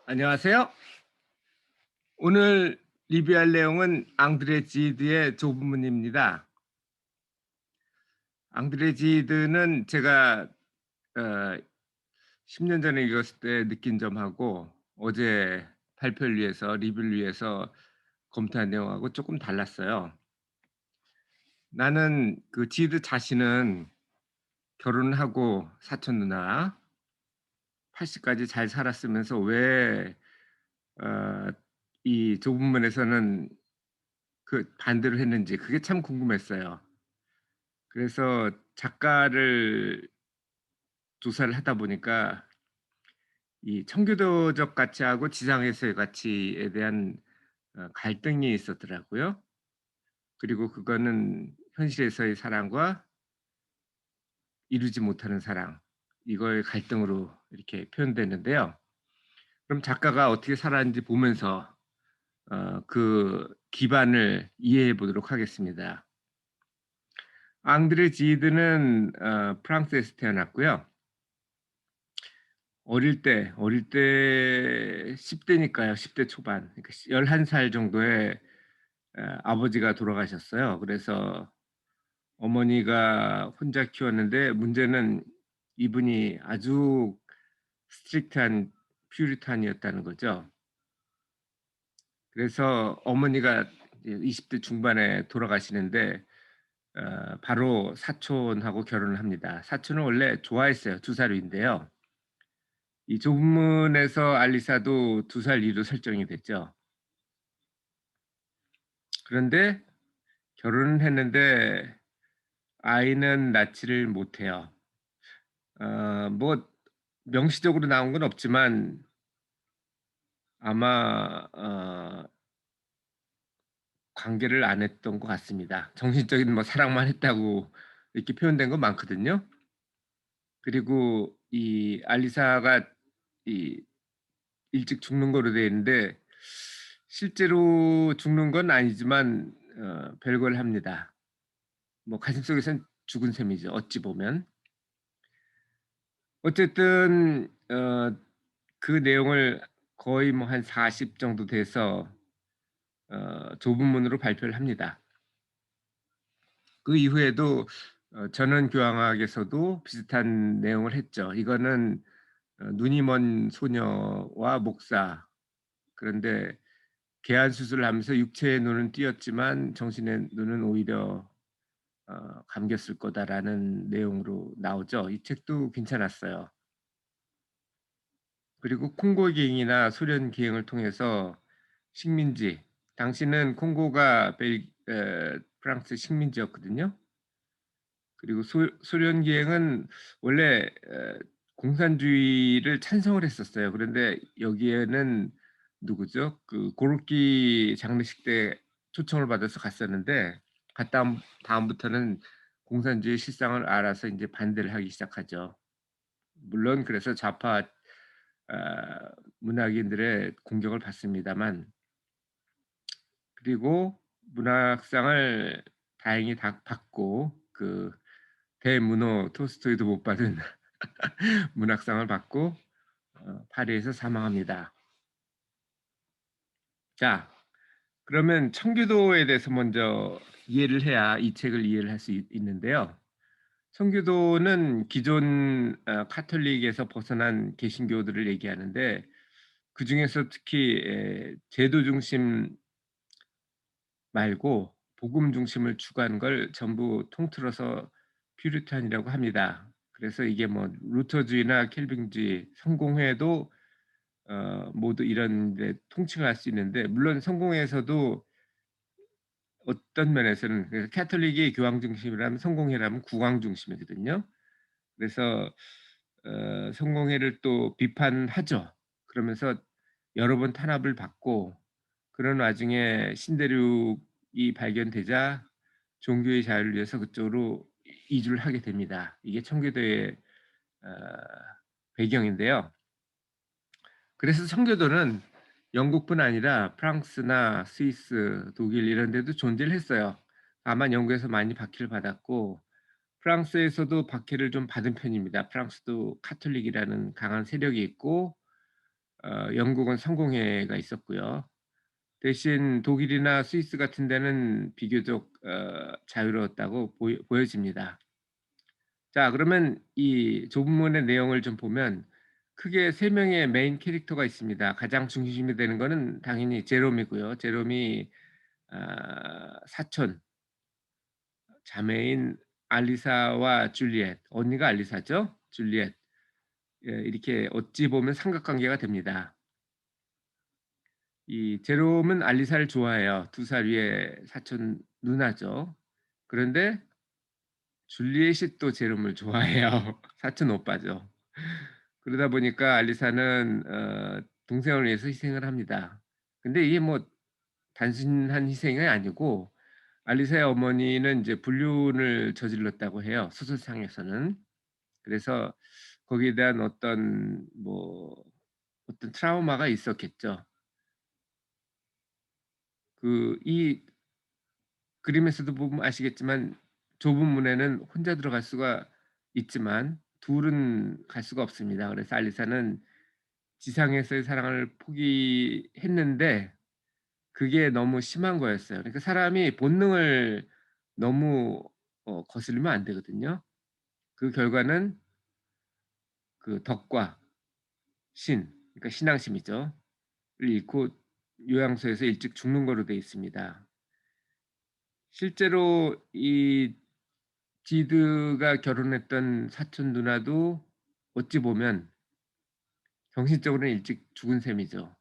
안녕하세요. 오늘 리뷰할 내용은 앙드레 지드의 조부문입니다. 앙드레 지드는 제가 어 10년 전에 읽었을 때 느낀 점하고 어제 발표를 위해서 리뷰를 위해서 검토한 내용하고 조금 달랐어요. 나는 그 지드 자신은 결혼하고 사촌 누나 80 까지 잘 살았으면서 왜 어 이 조부문에서는 그 반대로 했는지 그게 참 궁금했어요. 그래서 작가를 조사를 하다 보니까 이 청교도적 가치하고 지상에서의 가치에 대한 갈등이 있었더라고요. 그리고 그거는 현실에서의 사랑과 이루지 못하는 사랑, 이거의 갈등으로 이렇게 표현되는데요. 그럼 작가가 어떻게 살았는지 보면서 그 기반을 이해해 보도록 하겠습니다. 앙드레 지드는 프랑스에서 태어났고요. 어릴 때 10 대니까요. 10대 초반. 그러니까 11살 정도에 아버지가 돌아가셨어요. 그래서 어머니가 혼자 키웠는데 문제는 이분이 아주 스트릭트한 퓨리탄이었다는 거죠. 그래서 어머니가 이제 20대 중반에 돌아가시는데 바로 사촌하고 결혼을 합니다. 사촌을 원래 좋아했어요. 2살 위인데요. 이 조문에서 알리사도 2살 위로 설정이 됐죠. 그런데 결혼은 했는데 아이는 낳지를 못해요. 뭐 명시적으로 나온 건 없지만 아마 관계를 안 했던 것 같습니다. 정신적인 뭐 사랑만 했다고 이렇게 표현된 건 많거든요. 그리고 이 알리사가 이 일찍 죽는 거로 돼 있는데 실제로 죽는 건 아니지만 별거를 합니다. 뭐 가슴속에선 죽은 셈이죠, 어찌 보면. 어쨌든 그 내용을 거의 뭐 한 40 정도 돼서 조문문으로 발표를 합니다. 그 이후에도 전원 교황학에서도 비슷한 내용을 했죠. 이거는 눈이 먼 소녀와 목사, 그런데 개안 수술을 하면서 육체의 눈은 띄었지만 정신의 눈은 오히려 감겼을 거다라는 내용으로 나오죠. 이 책도 괜찮았어요. 그리고 콩고 기행이나 소련 기행을 통해서 식민지, 당시는 콩고가 프랑스 식민지였거든요. 그리고 소련 기행은 원래 공산주의를 찬성을 했었어요. 그런데 여기에는 누구죠? 그 고르키 장례식 때 초청을 받아서 갔었는데 다음부터는 공산주의 실상을 알아서 인제 반대를 하기 시작하죠. 물론 그래서 좌파 아 문학인들의 공격을 받습니다만, 그리고 문학상을 다행히 다 받고 그 대문호 톨스토이도 못 받은 문학상을 받고 파리에서 사망합니다. 자, 그러면 청교도에 대해서 먼저 이해를 해야 이 책을 이해를 할 수 있는데요. 청교도는 기존 카톨릭에서 벗어난 개신교들을 얘기하는데 그중에서 특히 제도 중심 말고 복음 중심을 추구한 걸 전부 통틀어서 퓨리탄이라고 합니다. 그래서 이게 뭐 루터주의나 켈빈주의, 성공회도 모두 이런 데 통칭할 수 있는데, 물론 성공회에서도 어떤 면에서는, 그래서 캐톨릭이 교황 중심이라면 성공회라면 국왕 중심이거든요. 그래서 성공회를 또 비판하죠. 그러면서 여러 번 탄압을 받고, 그런 와중에 신대륙이 발견되자 종교의 자유를 위해서 그쪽으로 이주를 하게 됩니다. 이게 청교도의 어 배경인데요. 그래서 청교도는 영국뿐 아니라 프랑스나 스위스, 독일 이런 데도 존재를 했어요. 다만 영국에서 많이 박해를 받았고 프랑스에서도 박해를 좀 받은 편입니다. 프랑스도 카톨릭이라는 강한 세력이 있고 영국은 성공회가 있었고요. 대신 독일이나 스위스 같은 데는 비교적 자유로웠다고 보여집니다. 자, 그러면 이 조문의 내용을 좀 보면 크게 3 명의 메인 캐릭터가 있습니다. 가장 중심이 되는 거는 당연히 제롬이고요. 제롬이 사촌 자매인 알리사와 줄리엣, 언니가 알리사죠. 줄리엣. 예, 이렇게 어찌 보면 삼각관계가 됩니다. 이 제롬은 알리사를 좋아해요. 2살 위의 사촌 누나죠. 그런데 줄리엣이 또 제롬을 좋아해요. 사촌 오빠죠. 그러다 보니까 알리사는 동생을 위해서 희생을 합니다. 근데 이게 뭐 단순한 희생이 아니고 알리사의 어머니는 인제 불륜을 저질렀다고 해요, 소설상에서는. 그래서 거기에 대한 어떤 트라우마가 있었겠죠. 이 그림에서도 보면 아시겠지만 좁은 문에는 혼자 들어갈 수가 있지만 둘은 갈 수가 없습니다. 그래서 알리사는 지상에서의 사랑을 포기했는데 그게 너무 심한 거였어요. 그러니까 사람이 본능을 너무 거스르면 안 되거든요. 그 결과는 그 덕과 신, 그러니까 신앙심이죠. 를 잃고 요양소에서 일찍 죽는 거로 돼 있습니다. 실제로 이 지드가 결혼했던 사촌 누나도 어찌 보면 정신적으로는 일찍 죽은 셈이죠.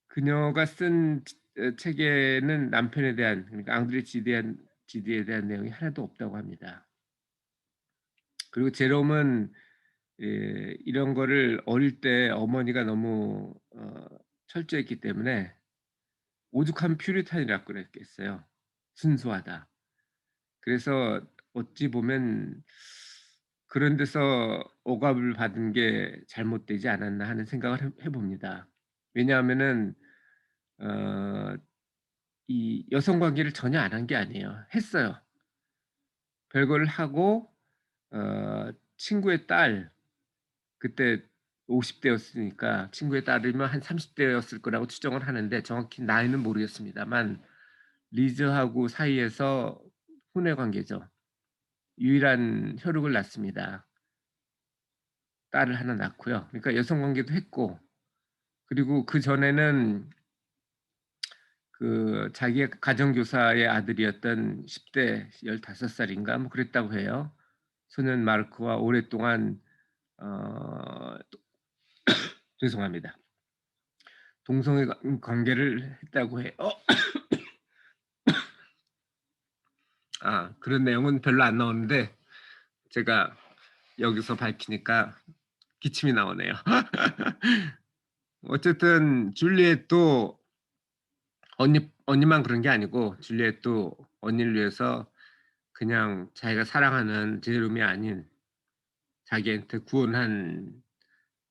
그녀가 쓴 책에는 남편에 대한, 그러니까 앙드레 지드에 대한 내용이 하나도 없다고 합니다. 그리고 제롬은 이런 거를 어릴 때 어머니가 너무 철저했기 때문에 오죽하면 퓨리탄이라고 그랬겠어요. 순수하다. 그래서 어찌 보면 '그런 데서 억압을 받은 게 잘못되지 않았나.' 하는 생각을 해 봅니다. 왜냐하면은 어 이 여성 관계를 전혀 안 한 게 아니에요. 했어요. 별거를 하고 친구의 딸, 그때 50 대였으니까 친구에 따르면 한 30 대였을 거라고 추정을 하는데 정확히 나이는 모르겠습니다만 리즈하고 사이에서 혼외 관계죠. 유일한 혈육을 낳습니다. 딸을 하나 낳고요. 그러니까 여성 관계도 했고, 그리고 그전에는 자기의 가정교사의 아들이었던 10대 15 살인가 뭐 그랬다고 해요. 소년 마르크와 오랫동안 또 죄송합니다. 동성애 관계를 했다고 해요. 그런 내용은 별로 안 나오는데 제가 여기서 밝히니까 기침이 나오네요. 어쨌든 줄리엣도 언니만 그런 게 아니고 줄리엣도 언니를 위해서 그냥 자기가 사랑하는 제롬이 아닌 자기한테 구원한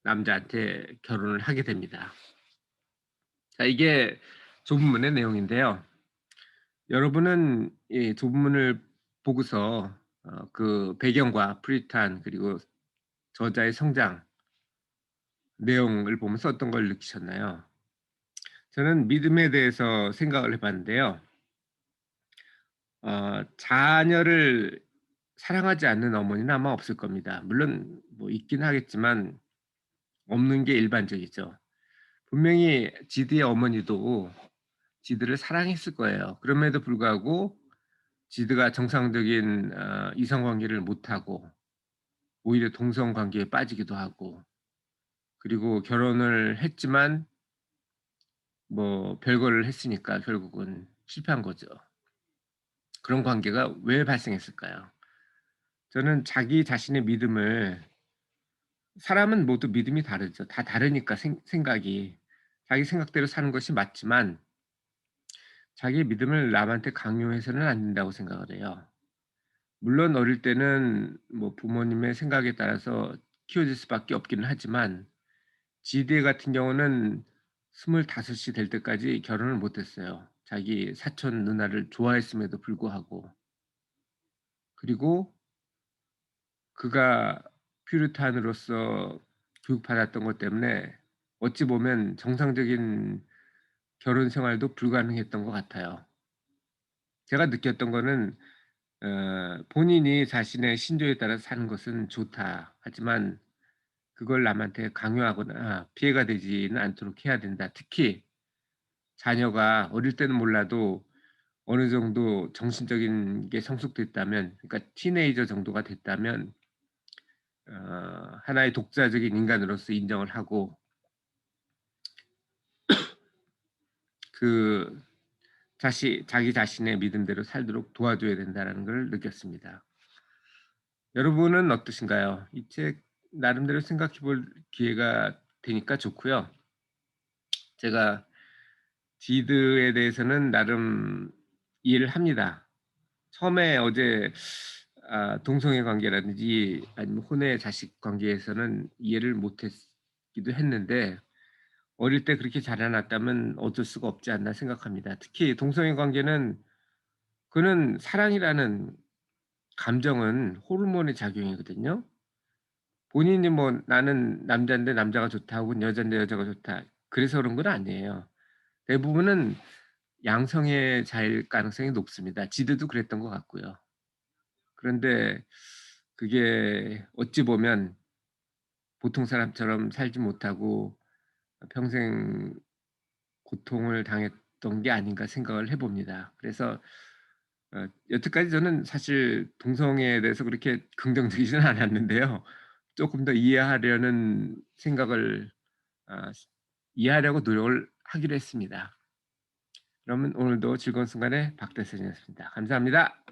남자한테 결혼을 하게 됩니다. 자, 이게 조문의 내용인데요. 여러분은 이 조문을 보고서 그 배경과 프리탄 그리고 저자의 성장 내용을 보면서 어떤 걸 느끼셨나요? 저는 믿음에 대해서 생각을 해 봤는데요. 자녀를 사랑하지 않는 어머니는 아마 없을 겁니다. 물론 뭐 있긴 하겠지만 없는 게 일반적이죠. 분명히 지드의 어머니도 지드를 사랑했을 거예요. 그럼에도 불구하고 지드가 정상적인 이성 관계를 못 하고 오히려 동성 관계에 빠지기도 하고, 그리고 결혼을 했지만 뭐 별거를 했으니까 결국은 실패한 거죠. 그런 관계가 왜 발생했을까요? 저는 자기 자신의 믿음을, 사람은 모두 믿음이 다르죠. 다 다르니까 생각이. 자기 생각대로 사는 것이 맞지만 자기의 믿음을 남한테 강요해서는 안 된다고 생각을 해요. 물론 어릴 때는 뭐 부모님의 생각에 따라서 키워질 수밖에 없기는 하지만 지대 같은 경우는 25이 될 때까지 결혼을 못 했어요. 자기 사촌 누나를 좋아했음에도 불구하고. 그리고 그가 퓨리탄으로서 교육받았던 것 때문에 어찌 보면 정상적인 결혼 생활도 불가능했던 것 같아요. 제가 느꼈던 거는 본인이 자신의 신조에 따라 사는 것은 좋다. 하지만 그걸 남한테 강요하거나 피해가 되지는 않도록 해야 된다. 특히 자녀가 어릴 때는 몰라도 어느 정도 정신적인 게 성숙됐다면, 그러니까 티네이저 정도가 됐다면 하나의 독자적인 인간으로서 인정을 하고 그 자기 자신의 믿음대로 살도록 도와줘야 된다라는 걸 느꼈습니다. 여러분은 어떠신가요? 이 책 나름대로 생각해 볼 기회가 되니까 좋고요. 제가 지드에 대해서는 나름 이해를 합니다. 처음에 어제 동성애 관계라든지 아니면 혼외 자식 관계에서는 이해를 못 했기도 했는데 어릴 때 그렇게 자라 났다면 어쩔 수가 없지 않나 생각합니다. 특히 동성애 관계는 그는 사랑이라는 감정은 호르몬의 작용이거든요. 본인이 뭐 '나는 남잔데 남자가 좋다.' 혹은 '여잔데 여자가 좋다.' 그래서 그런 건 아니에요. 대부분은 양성애자일 가능성이 높습니다. 지드도 그랬던 것 같고요. 그런데 그게 어찌 보면 보통 사람처럼 살지 못하고 평생 고통을 당했던 게 아닌가 생각을 해 봅니다. 그래서 여태까지 저는 사실 동성애에 대해서 그렇게 긍정적이지는 않았는데요. 쪼끔 더 이해하려는 생각을 시 이해하려고 노력을 하기로 했습니다. 그러면 오늘도 즐거운 순간의 박 대표님이었습니다. 감사합니다.